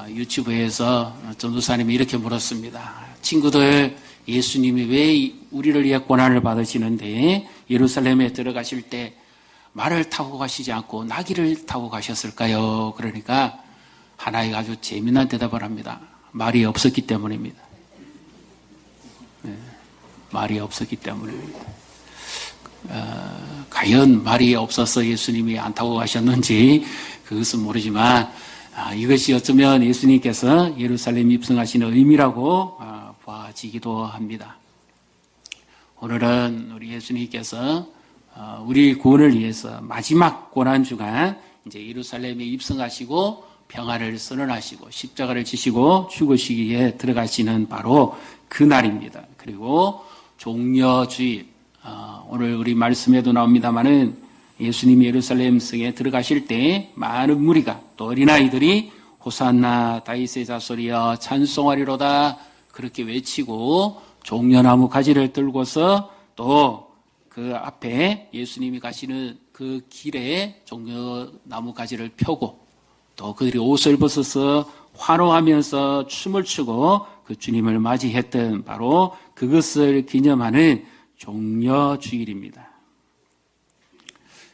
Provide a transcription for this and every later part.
유튜브에서 전도사님이 이렇게 물었습니다. 친구들, 예수님이 왜 우리를 위해 고난을 받으시는데 예루살렘에 들어가실 때 말을 타고 가시지 않고 나귀를 타고 가셨을까요? 그러니까 하나의 아주 재미난 대답을 합니다. 말이 없었기 때문입니다. 말이 없었기 때문입니다. 과연 말이 없어서 예수님이 안 타고 가셨는지 그것은 모르지만 이것이 어쩌면 예수님께서 예루살렘 입성하시는 의미라고 봐지기도 합니다. 오늘은 우리 예수님께서 우리 구원을 위해서 마지막 고난주간 이제 예루살렘에 입성하시고 평화를 선언하시고 십자가를 지시고 죽으시기에 들어가시는 바로 그 날입니다. 그리고 종려주일, 오늘 우리 말씀에도 나옵니다마는 예수님이 예루살렘 성에 들어가실 때 많은 무리가 또 어린아이들이 호산나 다윗의 자손이여 찬송하리로다 그렇게 외치고 종려나무 가지를 들고서 또 그 앞에 예수님이 가시는 그 길에 종려나무 가지를 펴고 또 그들이 옷을 벗어서 환호하면서 춤을 추고 그 주님을 맞이했던 바로 그것을 기념하는 종려주일입니다.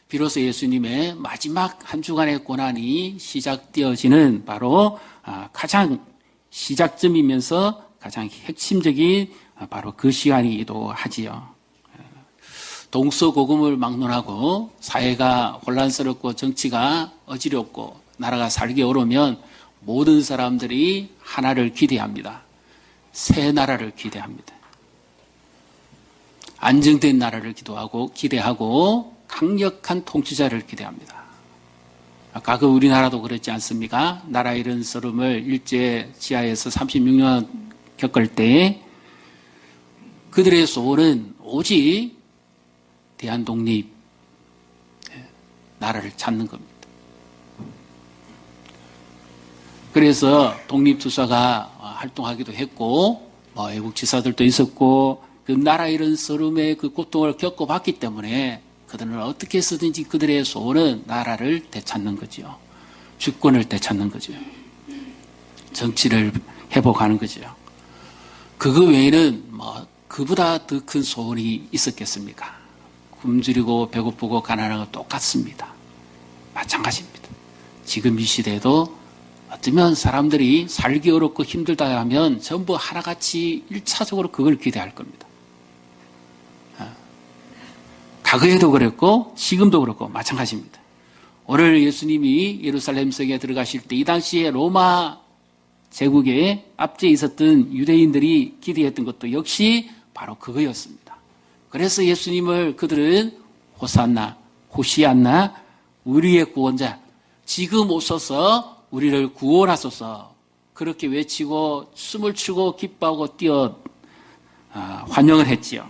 비로소 예수님의 마지막 한 주간의 고난이 시작되어지는 바로 가장 시작점이면서 가장 핵심적인 바로 그 시간이기도 하지요. 동서고금을 막론하고 사회가 혼란스럽고 정치가 어지럽고 나라가 살기 어려우면 모든 사람들이 하나를 기대합니다. 새 나라를 기대합니다. 안정된 나라를 기대하고 강력한 통치자를 기대합니다. 아까 그 우리나라도 그렇지 않습니까? 나라 잃은 서름을 일제 지하에서 36년 겪을 때 그들의 소원은 오직 대한독립 나라를 찾는 겁니다. 그래서 독립투사가 활동하기도 했고 외국 지사들도 있었고 그 나라 잃은 서름의 그 고통을 겪어봤기 때문에 그들은 어떻게 해서든지 그들의 소원은 나라를 되찾는 거죠. 주권을 되찾는 거죠. 정치를 회복하는 거죠. 그거 외에는 그보다 더 큰 소원이 있었겠습니까? 굶주리고 배고프고 가난한 건 똑같습니다. 마찬가지입니다. 지금 이 시대에도 어쩌면 사람들이 살기 어렵고 힘들다 하면 전부 하나같이 1차적으로 그걸 기대할 겁니다. 과거에도 그랬고 지금도 그렇고 마찬가지입니다. 오늘 예수님이 예루살렘 성에 들어가실 때 이 당시에 로마 제국의 앞에 있었던 유대인들이 기대했던 것도 역시 바로 그거였습니다. 그래서 예수님을 그들은 호산나, 호시안나, 우리의 구원자, 지금 오셔서 우리를 구원하소서 그렇게 외치고 춤을 추고 기뻐하고 환영을 했지요.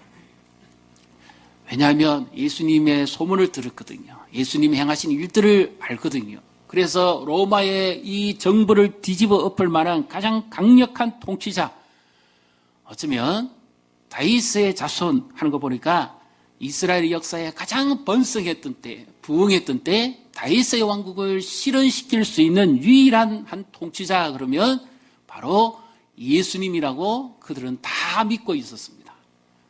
왜냐하면 예수님의 소문을 들었거든요. 예수님이 행하신 일들을 알거든요. 그래서 로마의 이 정부를 뒤집어 엎을 만한 가장 강력한 통치자, 어쩌면 다윗의 자손 하는 거 보니까 이스라엘 역사에 가장 번성했던 때, 부흥했던 때 다윗의 왕국을 실현시킬 수 있는 유일한 한 통치자 그러면 바로 예수님이라고 그들은 다 믿고 있었습니다.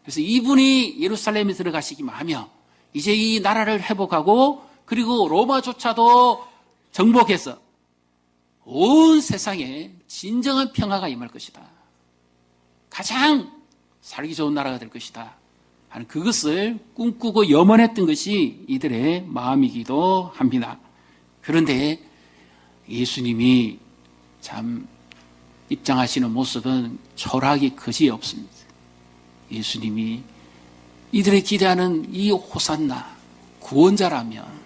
그래서 이분이 예루살렘에 들어가시기만 하면 이제 이 나라를 회복하고 그리고 로마조차도 정복해서 온 세상에 진정한 평화가 임할 것이다. 가장 살기 좋은 나라가 될 것이다 하는 그것을 꿈꾸고 염원했던 것이 이들의 마음이기도 합니다. 그런데 예수님이 참 입장하시는 모습은 초라하기 그지없습니다. 예수님이 이들의 기대하는 이 호산나 구원자라면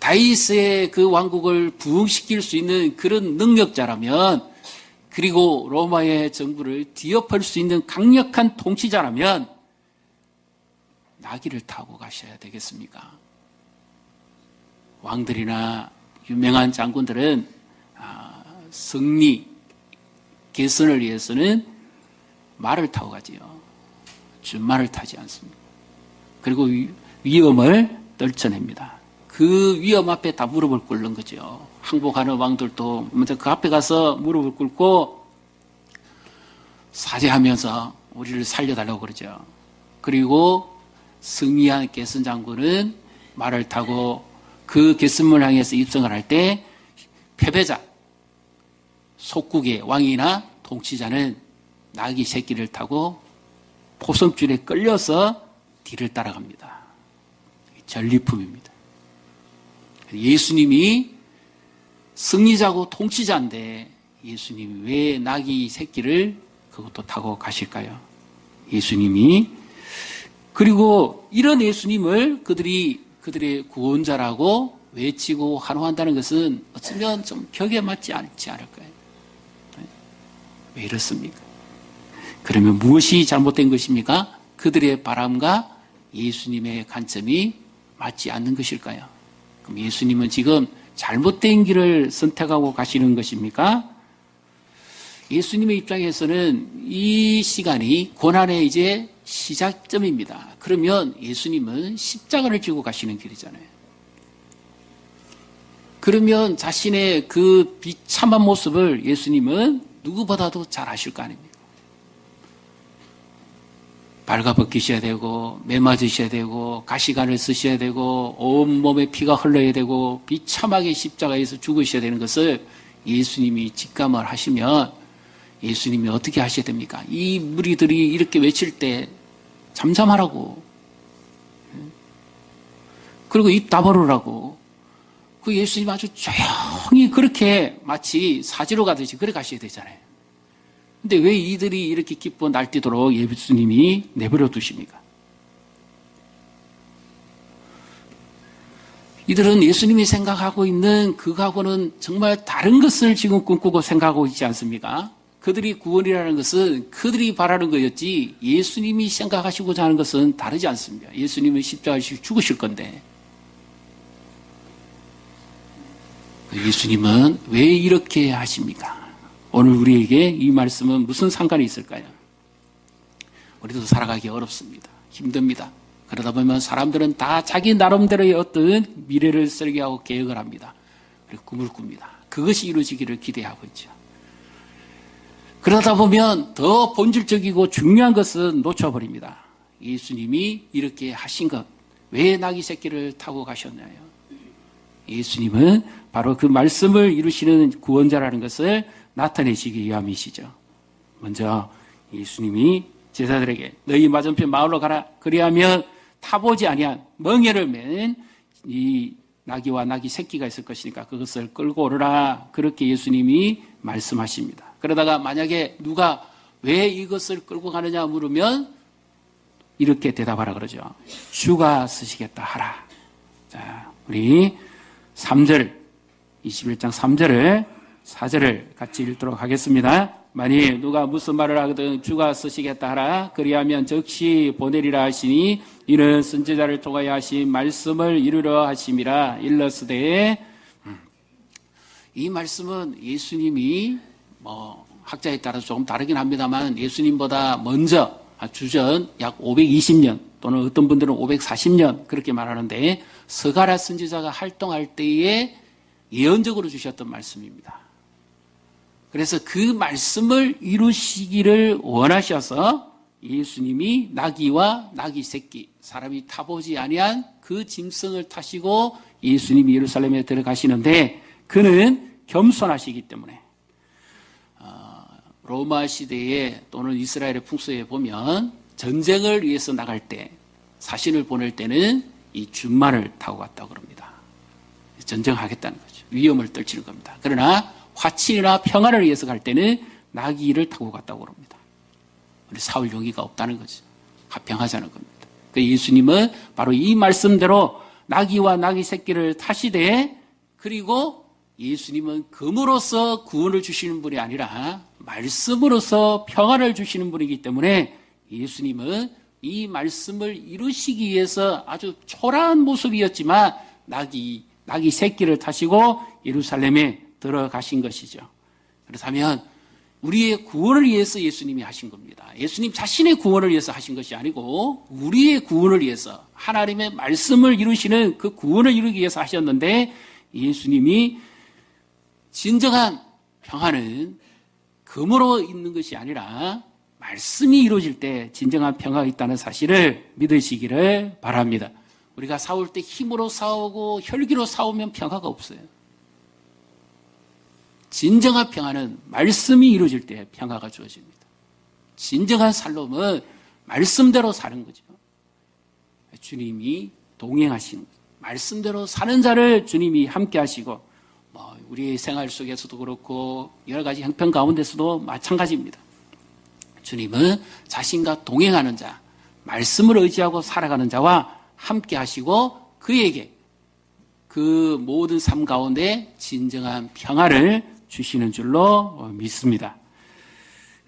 다윗의 그 왕국을 부흥시킬 수 있는 그런 능력자라면 그리고 로마의 정부를 뒤엎을 수 있는 강력한 통치자라면 나귀를 타고 가셔야 되겠습니까? 왕들이나 유명한 장군들은 승리, 개선을 위해서는 말을 타고 가지요. 준말을 타지 않습니다. 그리고 위험을 떨쳐냅니다. 그 위험 앞에 다 무릎을 꿇는 거죠. 항복하는 왕들도 먼저 그 앞에 가서 무릎을 꿇고 사죄하면서 우리를 살려달라고 그러죠. 그리고 승리한 게슨 장군은 말을 타고 그 게슨문을 향해서 입성을 할 때 패배자, 속국의 왕이나 통치자는 나귀 새끼를 타고 포성줄에 끌려서 뒤를 따라갑니다. 전리품입니다. 예수님이 승리자고 통치자인데 예수님이 왜 나귀 새끼를 그것도 타고 가실까요? 예수님이, 그리고 이런 예수님을 그들의 구원자라고 외치고 환호한다는 것은 어쩌면 좀 격에 맞지 않지 않을까요? 왜 이렇습니까? 그러면 무엇이 잘못된 것입니까? 그들의 바람과 예수님의 관점이 맞지 않는 것일까요? 그럼 예수님은 지금 잘못된 길을 선택하고 가시는 것입니까? 예수님의 입장에서는 이 시간이 고난의 이제 시작점입니다. 그러면 예수님은 십자가를 지고 가시는 길이잖아요. 그러면 자신의 그 비참한 모습을 예수님은 누구보다도 잘 아실 거 아닙니까? 발가벗기셔야 되고 매맞으셔야 되고 가시관을 쓰셔야 되고 온몸에 피가 흘러야 되고 비참하게 십자가에서 죽으셔야 되는 것을 예수님이 직감을 하시면 예수님이 어떻게 하셔야 됩니까? 이 무리들이 이렇게 외칠 때 잠잠하라고, 그리고 입 다물으라고, 그 예수님 아주 조용히 그렇게 마치 사지로 가듯이 그래 가셔야 되잖아요. 근데 왜 이들이 이렇게 기뻐 날뛰도록 예수님이 내버려 두십니까? 이들은 예수님이 생각하고 있는 그하고는 정말 다른 것을 지금 꿈꾸고 생각하고 있지 않습니까? 그들이 구원이라는 것은 그들이 바라는 거였지 예수님이 생각하시고자 하는 것은 다르지 않습니다. 예수님은 십자가에서 죽으실 건데 예수님은 왜 이렇게 하십니까? 오늘 우리에게 이 말씀은 무슨 상관이 있을까요? 우리도 살아가기 어렵습니다. 힘듭니다. 그러다 보면 사람들은 다 자기 나름대로의 어떤 미래를 설계하고 계획을 합니다. 그리고 꿈을 꿉니다. 그것이 이루어지기를 기대하고 있죠. 그러다 보면 더 본질적이고 중요한 것은 놓쳐버립니다. 예수님이 이렇게 하신 것, 왜 나귀 새끼를 타고 가셨나요? 예수님은 바로 그 말씀을 이루시는 구원자라는 것을 나타내시기 위함이시죠. 먼저 예수님이 제자들에게 너희 맞은편 마을로 가라. 그리하면 타보지 아니한 멍에를 맨 이 나귀와 나귀 새끼가 있을 것이니까 그것을 끌고 오르라. 그렇게 예수님이 말씀하십니다. 그러다가 만약에 누가 왜 이것을 끌고 가느냐 물으면 이렇게 대답하라 그러죠. 주가 쓰시겠다 하라. 자, 우리 3절, 21장 3절을 4절을 같이 읽도록 하겠습니다. 만일 누가 무슨 말을 하거든 주가 쓰시겠다 하라. 그리하면 즉시 보내리라 하시니 이는 선지자를 통하여 하신 말씀을 이루려 하심이라. 일러스되, 이 말씀은 예수님이 학자에 따라서 조금 다르긴 합니다만 예수님보다 먼저 주전 약 520년 또는 어떤 분들은 540년 그렇게 말하는데 스가랴 선지자가 활동할 때에 예언적으로 주셨던 말씀입니다. 그래서 그 말씀을 이루시기를 원하셔서 예수님이 나귀와 나귀 새끼, 사람이 타보지 아니한 그 짐승을 타시고 예수님이 예루살렘에 들어가시는데 그는 겸손하시기 때문에 로마 시대에 또는 이스라엘의 풍수에 보면 전쟁을 위해서 나갈 때 사신을 보낼 때는 이 준말을 타고 갔다고 합니다. 전쟁하겠다는 거죠. 위험을 떨치는 겁니다. 그러나 화친이나 평화를 위해서 갈 때는 나귀를 타고 갔다고 합니다. 우리 사울 용의가 없다는 거죠. 화평하자는 겁니다. 그 예수님은 바로 이 말씀대로 나귀와 나귀 새끼를 타시되 그리고 예수님은 금으로서 구원을 주시는 분이 아니라 말씀으로서 평화를 주시는 분이기 때문에 예수님은 이 말씀을 이루시기 위해서 아주 초라한 모습이었지만 나귀 새끼를 타시고 예루살렘에 들어가신 것이죠. 그렇다면 우리의 구원을 위해서 예수님이 하신 겁니다. 예수님 자신의 구원을 위해서 하신 것이 아니고 우리의 구원을 위해서 하나님의 말씀을 이루시는 그 구원을 이루기 위해서 하셨는데 예수님이 진정한 평화는 금으로 있는 것이 아니라 말씀이 이루어질 때 진정한 평화가 있다는 사실을 믿으시기를 바랍니다. 우리가 싸울 때 힘으로 싸우고 혈기로 싸우면 평화가 없어요. 진정한 평화는 말씀이 이루어질 때 평화가 주어집니다. 진정한 살롬은 말씀대로 사는 거죠. 주님이 동행하시는 거죠. 말씀대로 사는 자를 주님이 함께 하시고 우리 생활 속에서도 그렇고 여러 가지 형편 가운데서도 마찬가지입니다. 주님은 자신과 동행하는 자, 말씀을 의지하고 살아가는 자와 함께 하시고 그에게 그 모든 삶 가운데 진정한 평화를 주시는 줄로 믿습니다.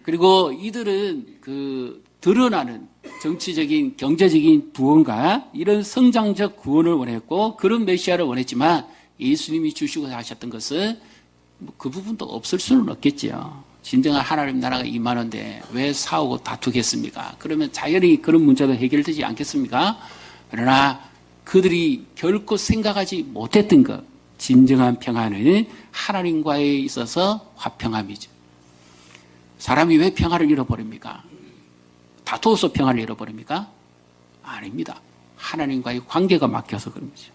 그리고 이들은 그 드러나는 정치적인, 경제적인 부흥과 이런 성장적 구원을 원했고 그런 메시아를 원했지만 예수님이 주시고 하셨던 것은 그 부분도 없을 수는 없겠지요. 진정한 하나님 나라가 임하는데 왜 싸우고 다투겠습니까? 그러면 자연히 그런 문제도 해결되지 않겠습니까? 그러나 그들이 결코 생각하지 못했던 것, 진정한 평화는 하나님과에 있어서 화평함이죠. 사람이 왜 평화를 잃어버립니까? 다투어서 평화를 잃어버립니까? 아닙니다. 하나님과의 관계가 막혀서 그런 거죠.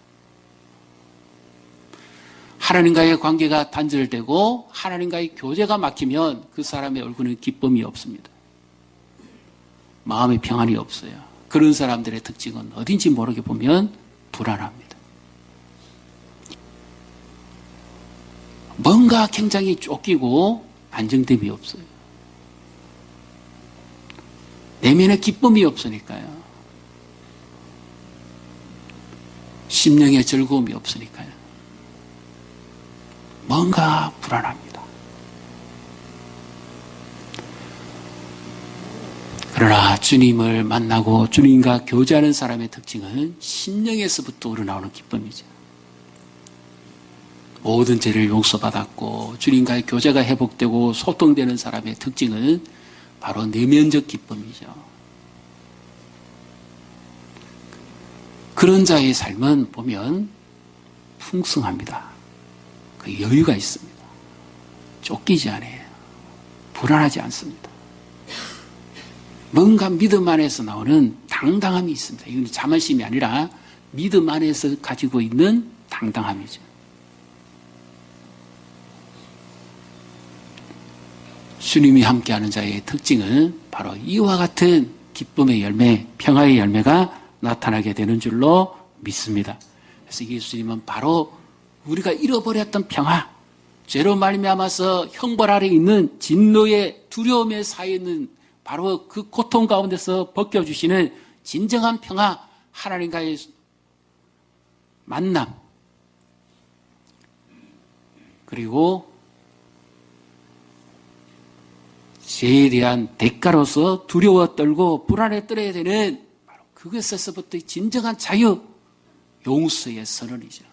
하나님과의 관계가 단절되고 하나님과의 교제가 막히면 그 사람의 얼굴은 기쁨이 없습니다. 마음의 평안이 없어요. 그런 사람들의 특징은 어딘지 모르게 보면 불안합니다. 뭔가 굉장히 쫓기고 안정됨이 없어요. 내면에 기쁨이 없으니까요. 심령의 즐거움이 없으니까요. 뭔가 불안합니다. 그러나 주님을 만나고 주님과 교제하는 사람의 특징은 심령에서부터 우러나오는 기쁨이죠. 모든 죄를 용서받았고 주님과의 교제가 회복되고 소통되는 사람의 특징은 바로 내면적 기쁨이죠. 그런 자의 삶은 보면 풍성합니다. 그 여유가 있습니다. 쫓기지 않아요. 불안하지 않습니다. 뭔가 믿음 안에서 나오는 당당함이 있습니다. 이건 자만심이 아니라 믿음 안에서 가지고 있는 당당함이죠. 주님이 함께하는 자의 특징은 바로 이와 같은 기쁨의 열매, 평화의 열매가 나타나게 되는 줄로 믿습니다. 그래서 예수님은 바로 우리가 잃어버렸던 평화, 죄로 말미암아서 형벌 아래 있는 진노의 두려움에 쌓여 있는 바로 그 고통 가운데서 벗겨주시는 진정한 평화, 하나님과의 만남, 그리고 죄에 대한 대가로서 두려워 떨고 불안에 떨어야 되는 바로 그것에서부터의 진정한 자유, 용서의 선언이죠.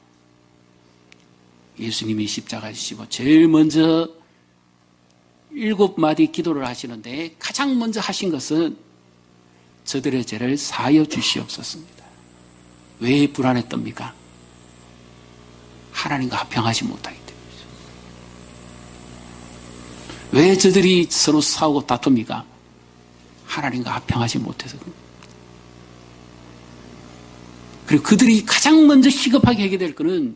예수님이 십자가에 지시고 제일 먼저 7마디 기도를 하시는데 가장 먼저 하신 것은 저들의 죄를 사하여 주시옵소서입니다. 왜 불안에 떱니까? 하나님과 화평하지 못하기 때문이죠. 왜 저들이 서로 싸우고 다툽니까? 하나님과 화평하지 못해서 그렇습니다. 그리고 그들이 가장 먼저 시급하게 하게 될 것은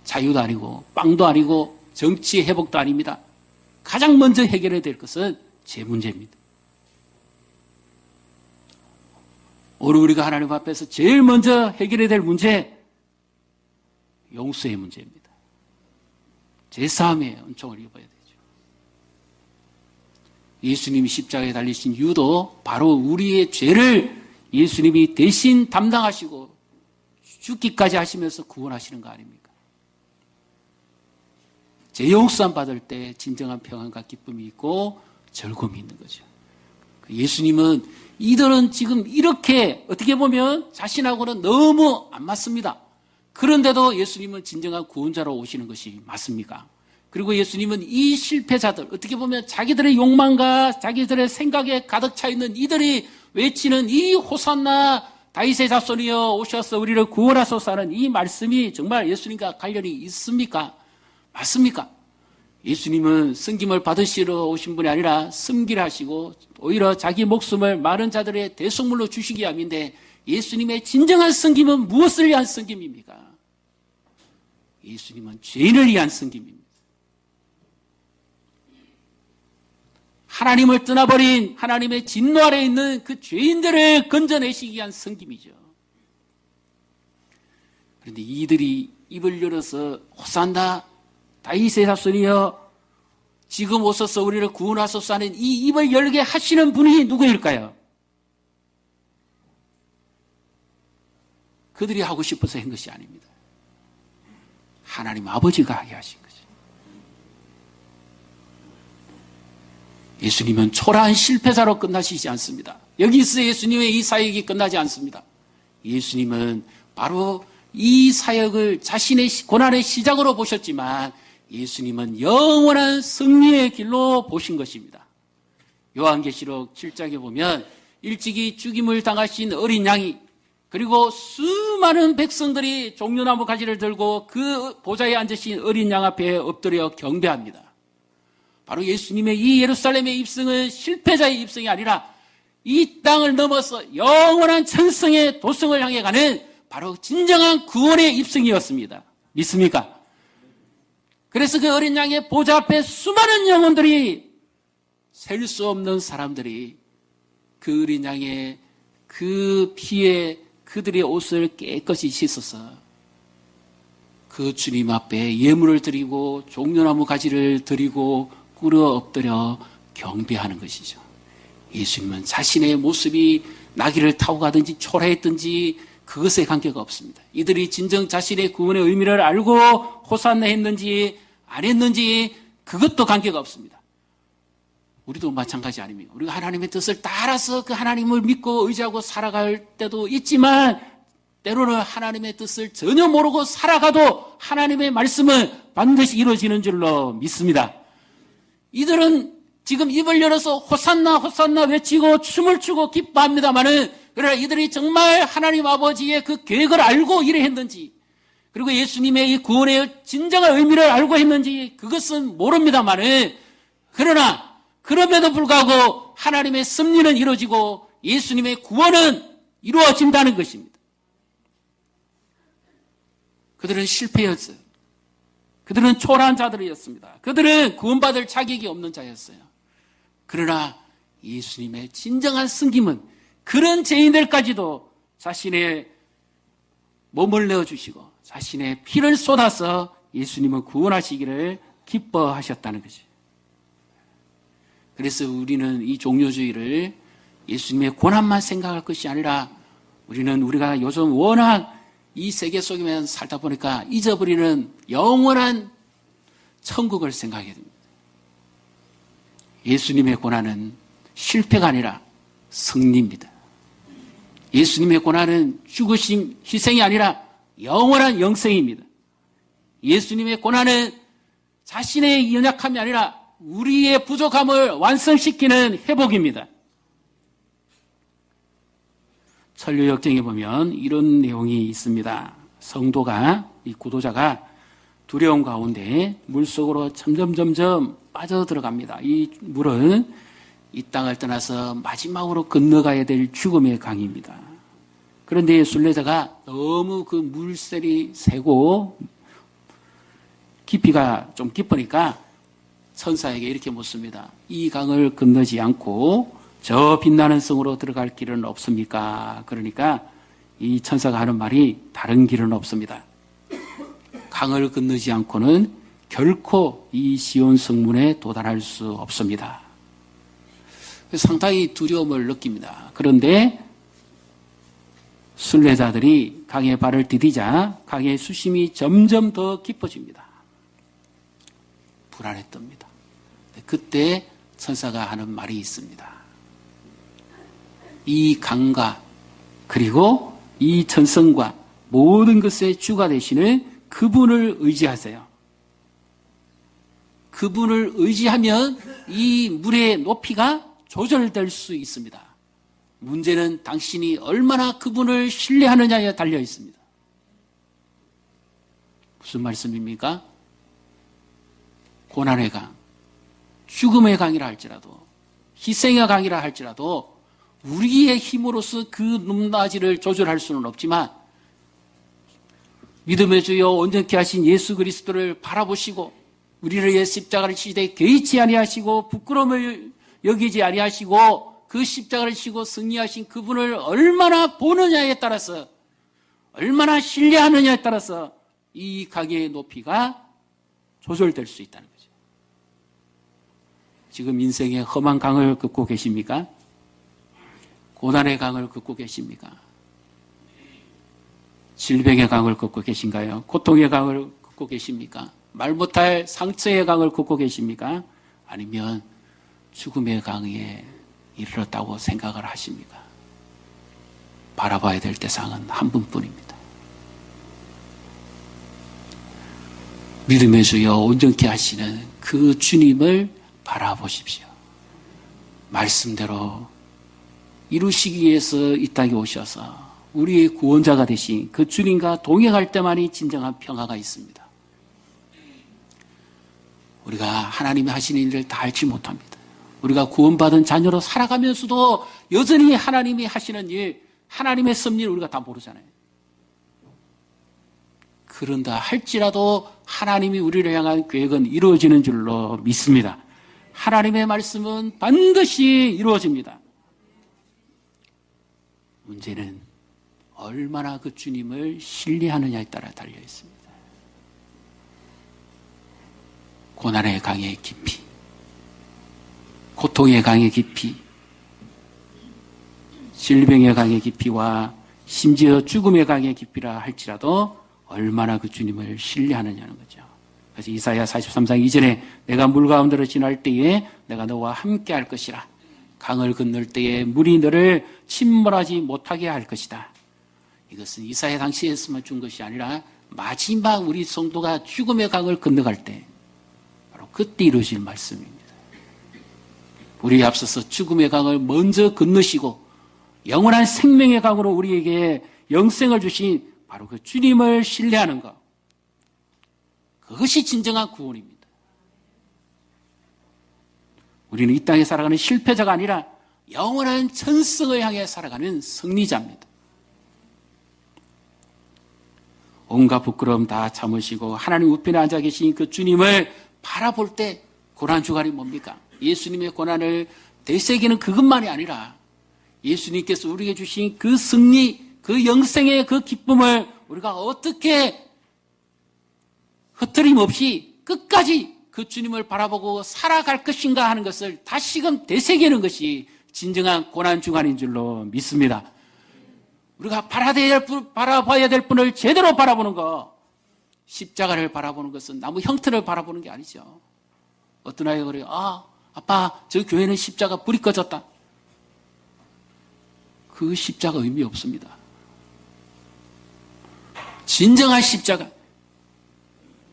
자유도 아니고 빵도 아니고 정치의 회복도 아닙니다. 가장 먼저 해결해야 될 것은 제 문제입니다. 오늘 우리가 하나님 앞에서 제일 먼저 해결해야 될 문제, 용서의 문제입니다. 제사함의 은총을 입어야 되죠. 예수님이 십자가에 달리신 이유도 바로 우리의 죄를 예수님이 대신 담당하시고 죽기까지 하시면서 구원하시는 거 아닙니까? 죄 용서함 받을 때 진정한 평안과 기쁨이 있고 즐거움이 있는 거죠. 예수님은 이들은 지금 이렇게 어떻게 보면 자신하고는 너무 안 맞습니다. 그런데도 예수님은 진정한 구원자로 오시는 것이 맞습니까? 그리고 예수님은 이 실패자들, 어떻게 보면 자기들의 욕망과 자기들의 생각에 가득 차 있는 이들이 외치는 이 호산나 다윗의 자손이여 오셔서 우리를 구원하소서 하는 이 말씀이 정말 예수님과 관련이 있습니까? 맞습니까? 예수님은 섬김을 받으시러 오신 분이 아니라 섬기라 하시고 오히려 자기 목숨을 많은 자들의 대속물로 주시기 위함인데 예수님의 진정한 섬김은 무엇을 위한 섬김입니까? 예수님은 죄인을 위한 섬김입니다. 하나님을 떠나버린 하나님의 진노 아래 있는 그 죄인들을 건져내시기 위한 섬김이죠. 그런데 이들이 입을 열어서 호산나 다윗의 자손이여 지금 오셔서 우리를 구원하소서 하는 이 입을 열게 하시는 분이 누구일까요? 그들이 하고 싶어서 한 것이 아닙니다. 하나님 아버지가 하게 하신 거죠. 예수님은 초라한 실패자로 끝나시지 않습니다. 여기서 예수님의 이 사역이 끝나지 않습니다. 예수님은 바로 이 사역을 자신의 고난의 시작으로 보셨지만 예수님은 영원한 승리의 길로 보신 것입니다. 요한계시록 7장에 보면 일찍이 죽임을 당하신 어린 양이 그리고 수많은 백성들이 종려나무 가지를 들고 그 보좌에 앉으신 어린 양 앞에 엎드려 경배합니다. 바로 예수님의 이 예루살렘의 입성은 실패자의 입성이 아니라 이 땅을 넘어서 영원한 천성의 도성을 향해 가는 바로 진정한 구원의 입성이었습니다. 믿습니까? 그래서 그 어린 양의 보좌 앞에 수많은 영혼들이 셀 수 없는 사람들이 그 어린 양의 그 피에 그들의 옷을 깨끗이 씻어서 그 주님 앞에 예물을 드리고 종려나무 가지를 드리고 꿇어 엎드려 경배하는 것이죠. 예수님은 자신의 모습이 나귀를 타고 가든지 초라했든지 그것에 관계가 없습니다. 이들이 진정 자신의 구원의 의미를 알고 호산나 했는지 안 했는지 그것도 관계가 없습니다. 우리도 마찬가지 아닙니까? 우리가 하나님의 뜻을 따라서 그 하나님을 믿고 의지하고 살아갈 때도 있지만 때로는 하나님의 뜻을 전혀 모르고 살아가도 하나님의 말씀은 반드시 이루어지는 줄로 믿습니다. 이들은 지금 입을 열어서 호산나 호산나 외치고 춤을 추고 기뻐합니다마는 그러나 이들이 정말 하나님 아버지의 그 계획을 알고 이래 했는지 그리고 예수님의 이 구원의 진정한 의미를 알고 했는지 그것은 모릅니다마는 그러나 그럼에도 불구하고 하나님의 섭리는 이루어지고 예수님의 구원은 이루어진다는 것입니다. 그들은 실패였어요. 그들은 초라한 자들이었습니다. 그들은 구원받을 자격이 없는 자였어요. 그러나 예수님의 진정한 승김은 그런 죄인들까지도 자신의 몸을 내어주시고 자신의 피를 쏟아서 예수님을 구원하시기를 기뻐하셨다는 거죠. 그래서 우리는 이 종교주의를 예수님의 고난만 생각할 것이 아니라 우리가 요즘 워낙 이 세계 속에만 살다 보니까 잊어버리는 영원한 천국을 생각하게 됩니다. 예수님의 고난은 실패가 아니라 승리입니다. 예수님의 고난은 죽으심, 희생이 아니라 영원한 영생입니다. 예수님의 고난은 자신의 연약함이 아니라 우리의 부족함을 완성시키는 회복입니다. 천류역정에 보면 이런 내용이 있습니다. 성도가, 이 구도자가 두려움 가운데 물속으로 점점 빠져들어갑니다. 이 물은 이 땅을 떠나서 마지막으로 건너가야 될 죽음의 강입니다. 그런데 순례자가 너무 그 물살이 세고 깊이가 좀 깊으니까 천사에게 이렇게 묻습니다. 이 강을 건너지 않고 저 빛나는 성으로 들어갈 길은 없습니까? 그러니까 이 천사가 하는 말이 다른 길은 없습니다. 강을 건너지 않고는 결코 이 시온 성문에 도달할 수 없습니다. 상당히 두려움을 느낍니다. 그런데 순례자들이 강에 발을 디디자 강의 수심이 점점 더 깊어집니다. 불안에 뜹니다. 그때 천사가 하는 말이 있습니다. 이 강과 그리고 이 천성과 모든 것의 주가 되시는 그분을 의지하세요. 그분을 의지하면 이 물의 높이가 조절될 수 있습니다. 문제는 당신이 얼마나 그분을 신뢰하느냐에 달려 있습니다. 무슨 말씀입니까? 고난의 강, 죽음의 강이라 할지라도, 희생의 강이라 할지라도 우리의 힘으로서 그 높낮이를 조절할 수는 없지만 믿음의 주여 온전케 하신 예수 그리스도를 바라보시고 우리를 위해 십자가를 지시되 개의치 아니하시고 부끄러움을 여기지 아니하시고 그 십자가를 지고 승리하신 그분을 얼마나 보느냐에 따라서, 얼마나 신뢰하느냐에 따라서 이 강의 높이가 조절될 수 있다는 거죠. 지금 인생의 험한 강을 긋고 계십니까? 고난의 강을 긋고 계십니까? 질병의 강을 긋고 계신가요? 고통의 강을 긋고 계십니까? 말 못할 상처의 강을 긋고 계십니까? 아니면 죽음의 강에 이르렀다고 생각을 하십니까? 바라봐야 될 대상은 한 분뿐입니다. 믿음의 주여 온전케 하시는 그 주님을 바라보십시오. 말씀대로 이루시기 위해서 이 땅에 오셔서 우리의 구원자가 되신 그 주님과 동행할 때만이 진정한 평화가 있습니다. 우리가 하나님이 하시는 일을 다 알지 못합니다. 우리가 구원받은 자녀로 살아가면서도 여전히 하나님이 하시는 일, 하나님의 섭리를 우리가 다 모르잖아요. 그런다 할지라도 하나님이 우리를 향한 계획은 이루어지는 줄로 믿습니다. 하나님의 말씀은 반드시 이루어집니다. 문제는 얼마나 그 주님을 신뢰하느냐에 따라 달려 있습니다. 고난의 강의 깊이, 고통의 강의 깊이, 질병의 강의 깊이와 심지어 죽음의 강의 깊이라 할지라도 얼마나 그 주님을 신뢰하느냐는 거죠. 그래서 이사야 43장 이전에 내가 물 가운데로 지날 때에 내가 너와 함께 할 것이라. 강을 건널 때에 물이 너를 침몰하지 못하게 할 것이다. 이것은 이사야 당시에서만 준 것이 아니라 마지막 우리 성도가 죽음의 강을 건너갈 때 바로 그때 이루어질 말씀입니다. 우리에 앞서서 죽음의 강을 먼저 건너시고 영원한 생명의 강으로 우리에게 영생을 주신 바로 그 주님을 신뢰하는 것, 그것이 진정한 구원입니다. 우리는 이 땅에 살아가는 실패자가 아니라 영원한 천성을 향해 살아가는 승리자입니다. 온갖 부끄러움 다 참으시고 하나님 우편에 앉아 계신 그 주님을 바라볼 때 고난 주간이 뭡니까? 예수님의 고난을 되새기는 그것만이 아니라 예수님께서 우리에게 주신 그 승리, 그 영생의 그 기쁨을 우리가 어떻게 흐트림 없이 끝까지 그 주님을 바라보고 살아갈 것인가 하는 것을 다시금 되새기는 것이 진정한 고난 주간인 줄로 믿습니다. 우리가 바라봐야 될 분을 제대로 바라보는 거, 십자가를 바라보는 것은 나무 형태를 바라보는 게 아니죠. 어떤 아이가 그래요. 아빠, 저 교회는 십자가 불이 꺼졌다. 그 십자가 의미 없습니다. 진정한 십자가,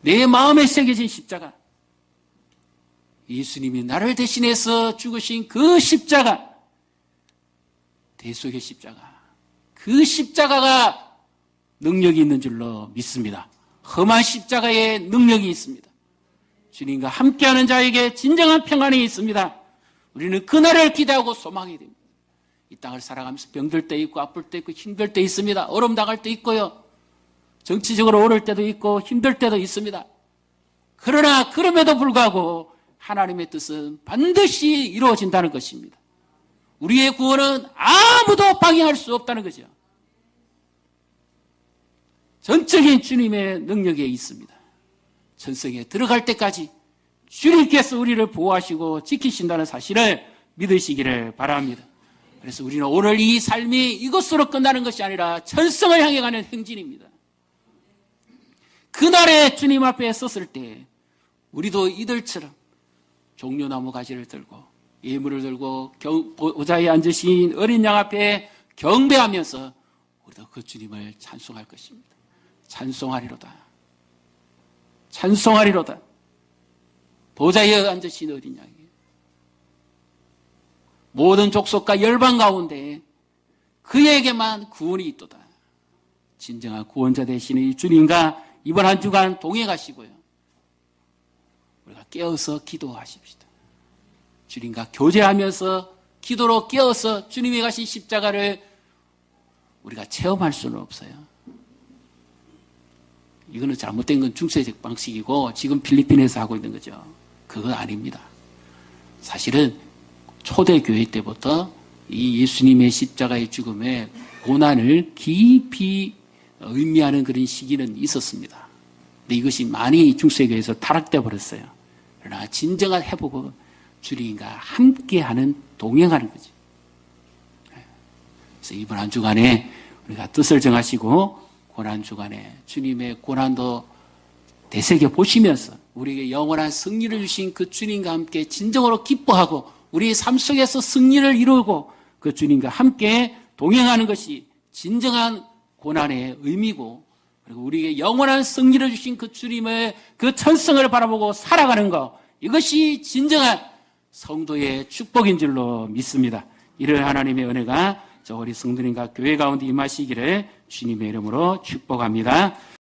내 마음에 새겨진 십자가, 예수님이 나를 대신해서 죽으신 그 십자가, 대속의 십자가, 그 십자가가 능력이 있는 줄로 믿습니다. 험한 십자가에 능력이 있습니다. 주님과 함께하는 자에게 진정한 평안이 있습니다. 우리는 그날을 기대하고 소망해야 됩니다. 이 땅을 살아가면서 병들 때 있고 아플 때 있고 힘들 때 있습니다. 어려움 당할 때 있고요. 정치적으로 어려울 때도 있고 힘들 때도 있습니다. 그러나 그럼에도 불구하고 하나님의 뜻은 반드시 이루어진다는 것입니다. 우리의 구원은 아무도 방해할 수 없다는 거죠. 전적인 주님의 능력에 있습니다. 천성에 들어갈 때까지 주님께서 우리를 보호하시고 지키신다는 사실을 믿으시기를 바랍니다. 그래서 우리는 오늘 이 삶이 이것으로 끝나는 것이 아니라 천성을 향해 가는 행진입니다. 그날에 주님 앞에 섰을 때 우리도 이들처럼 종려나무 가지를 들고 예물을 들고 보좌에 앉으신 어린 양 앞에 경배하면서 우리도 그 주님을 찬송할 것입니다. 찬송하리로다. 찬송하리로다. 보좌에 앉으신 어린 양이에요. 모든 족속과 열방 가운데 그에게만 구원이 있도다. 진정한 구원자 되시는 이 주님과 이번 한 주간 동행하시고요. 우리가 깨어서 기도하십시다. 주님과 교제하면서 기도로 깨어서 주님이 가신 십자가를 우리가 체험할 수는 없어요. 이거는 잘못된 건 중세적 방식이고 지금 필리핀에서 하고 있는 거죠. 그건 아닙니다. 사실은 초대교회 때부터 이 예수님의 십자가의 죽음의 고난을 깊이 의미하는 그런 시기는 있었습니다. 근데 이것이 많이 중세교회에서 타락되어 버렸어요. 그러나 진정한 회복은 주님과 함께하는, 동행하는 거죠. 그래서 이번 한 주간에 우리가 뜻을 정하시고 고난 주간에 주님의 고난도 되새겨 보시면서 우리에게 영원한 승리를 주신 그 주님과 함께 진정으로 기뻐하고 우리의 삶 속에서 승리를 이루고 그 주님과 함께 동행하는 것이 진정한 고난의 의미고, 그리고 우리에게 영원한 승리를 주신 그 주님의 그 천성을 바라보고 살아가는 것, 이것이 진정한 성도의 축복인 줄로 믿습니다. 이를 하나님의 은혜가 저 우리 성도님과 교회 가운데 임하시기를 주님의 이름으로 축복합니다.